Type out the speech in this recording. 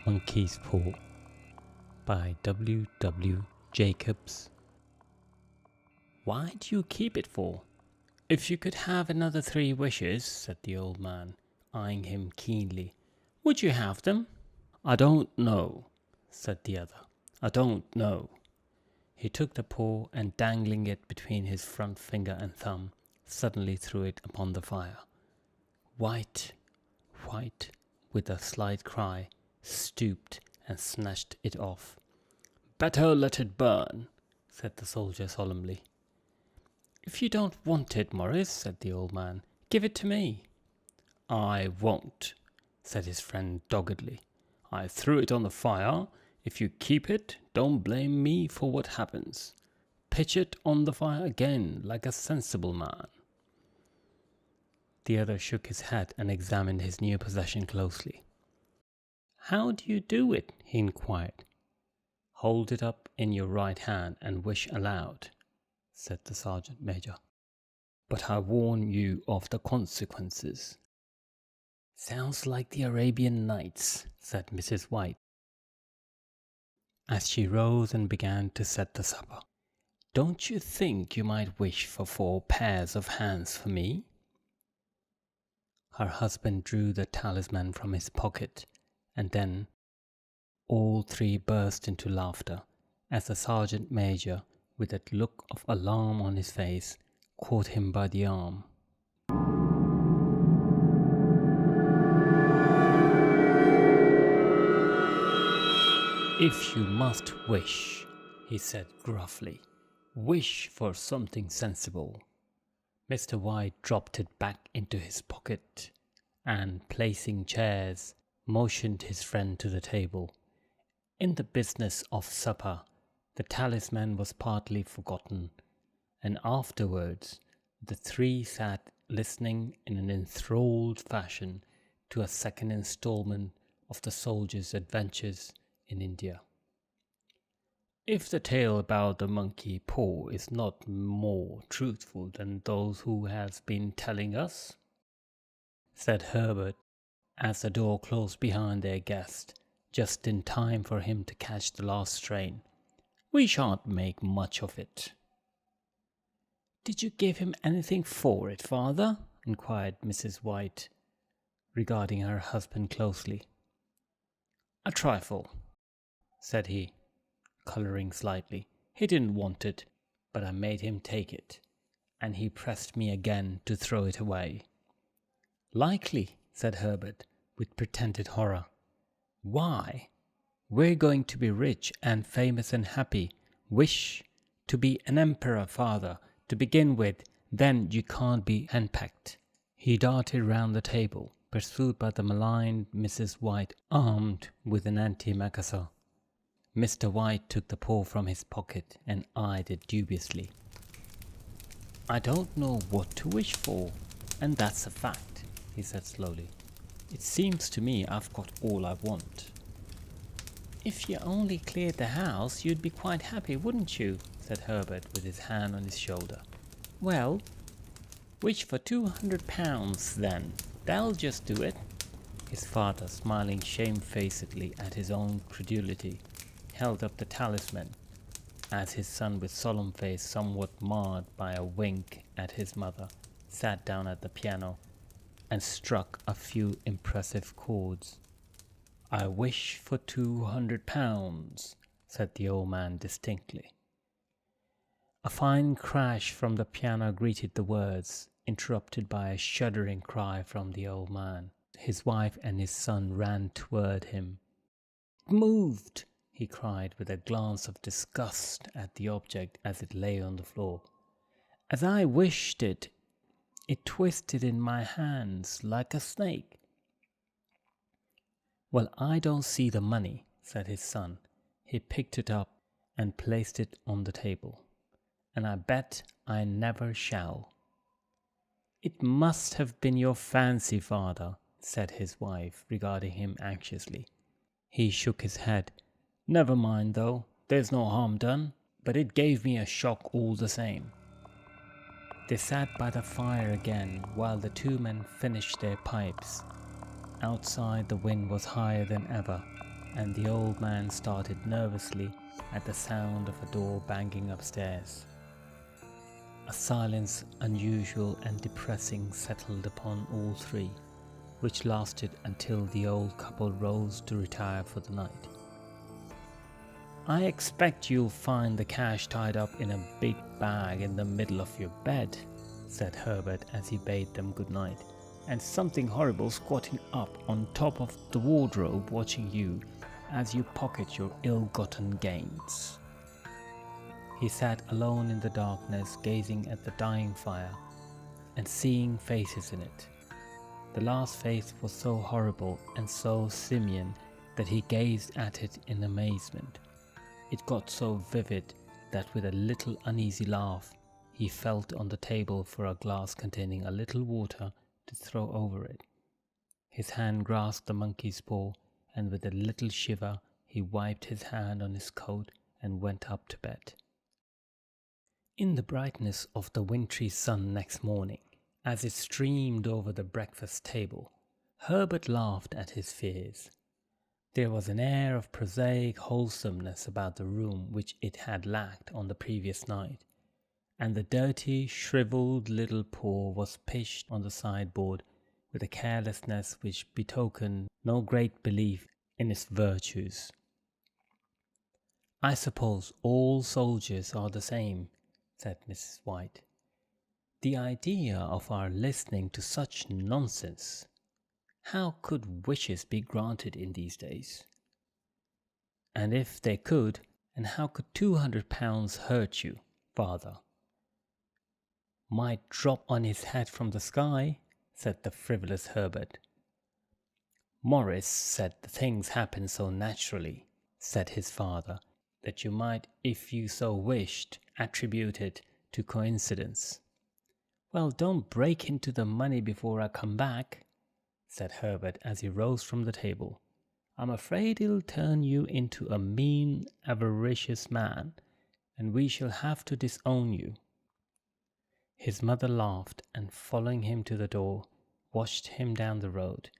Monkey's Paw by W.W.Jacobs. Why do you keep it for? If you could have another 3 wishes, said the old man, eyeing him keenly, would you have them? I don't know, said the other. I don't know. He took the paw and, dangling it between his front finger and thumb, suddenly threw it upon the fire. White, with a slight cry, stooped and snatched it off. Better let it burn, said the soldier solemnly. If you don't want it, Morris, said the old man, give it to me. I won't, said his friend doggedly. I threw it on the fire. If you keep it, don't blame me for what happens. Pitch it on the fire again, like a sensible man. The other shook his head and examined his new possession closely. How do you do it? He inquired. Hold it up in your right hand and wish aloud, said the sergeant major. But I warn you of the consequences. Sounds like the Arabian Nights, said Mrs. White, as she rose and began to set the supper. Don't you think you might wish for 4 pairs of hands for me? Her husband drew the talisman from his pocket, and then all 3 burst into laughter as the sergeant major, with that look of alarm on his face, caught him by the arm. If you must wish, he said gruffly, wish for something sensible. Mr. White dropped it back into his pocket and, placing chairs, motioned his friend to the table. In the business of supper, the talisman was partly forgotten, and afterwards the 3 sat listening in an enthralled fashion to a second installment of the soldier's adventures in India. If the tale about the monkey paw is not more truthful than those who has been telling us, said Herbert, as the door closed behind their guest, just in time for him to catch the last train, we shan't make much of it. Did you give him anything for it, father? Inquired Mrs. White, regarding her husband closely. A trifle, said he, colouring slightly. He didn't want it, but I made him take it, and he pressed me again to throw it away. Likely, said Herbert, with pretended horror. Why? We're going to be rich and famous and happy. Wish to be an emperor, father, to begin with, then you can't be henpecked. He darted round the table, pursued by the maligned Mrs. White, armed with an antimacassar. Mr. White took the paw from his pocket and eyed it dubiously. I don't know what to wish for, and that's a fact, he said slowly. It seems to me I've got all I want. If you only cleared the house, you'd be quite happy, wouldn't you? Said Herbert with his hand on his shoulder. Well, wish for £200 then. That'll just do it. His father, smiling shamefacedly at his own credulity, held up the talisman, as his son, with solemn face somewhat marred by a wink at his mother, sat down at the piano and struck a few impressive chords. I wish for £200, said the old man distinctly. A fine crash from the piano greeted the words, interrupted by a shuddering cry from the old man. His wife and his son ran toward him. It moved, he cried with a glance of disgust at the object as it lay on the floor. As I wished it, it twisted in my hands like a snake. Well, I don't see the money, said his son. He picked it up and placed it on the table. And I bet I never shall. It must have been your fancy, father, said his wife, regarding him anxiously. He shook his head. Never mind, though. There's no harm done. But it gave me a shock all the same. They sat by the fire again while the 2 men finished their pipes. Outside the wind was higher than ever, and the old man started nervously at the sound of a door banging upstairs. A silence unusual and depressing settled upon all three, which lasted until the old couple rose to retire for the night. "I expect you'll find the cash tied up in a big bag in the middle of your bed," said Herbert as he bade them good night, "and something horrible squatting up on top of the wardrobe watching you as you pocket your ill-gotten gains." He sat alone in the darkness, gazing at the dying fire and seeing faces in it. The last face was so horrible and so simian that he gazed at it in amazement. It got so vivid that with a little uneasy laugh, he felt on the table for a glass containing a little water to throw over it. His hand grasped the monkey's paw, and with a little shiver, he wiped his hand on his coat and went up to bed. In the brightness of the wintry sun next morning, as it streamed over the breakfast table, Herbert laughed at his fears. There was an air of prosaic wholesomeness about the room which it had lacked on the previous night, and the dirty, shriveled little paw was pitched on the sideboard with a carelessness which betokened no great belief in its virtues. "I suppose all soldiers are the same," said Mrs. White. "The idea of our listening to such nonsense! How could wishes be granted in these days? And if they could, and how could £200 hurt you, father?" "Might drop on his head from the sky," said the frivolous Herbert. "Morris said the things happen so naturally," said his father, "that you might, if you so wished, attribute it to coincidence." "Well, don't break into the money before I come back," said Herbert as he rose from the table. "I'm afraid it'll turn you into a mean, avaricious man, and we shall have to disown you." His mother laughed, and following him to the door, watched him down the road.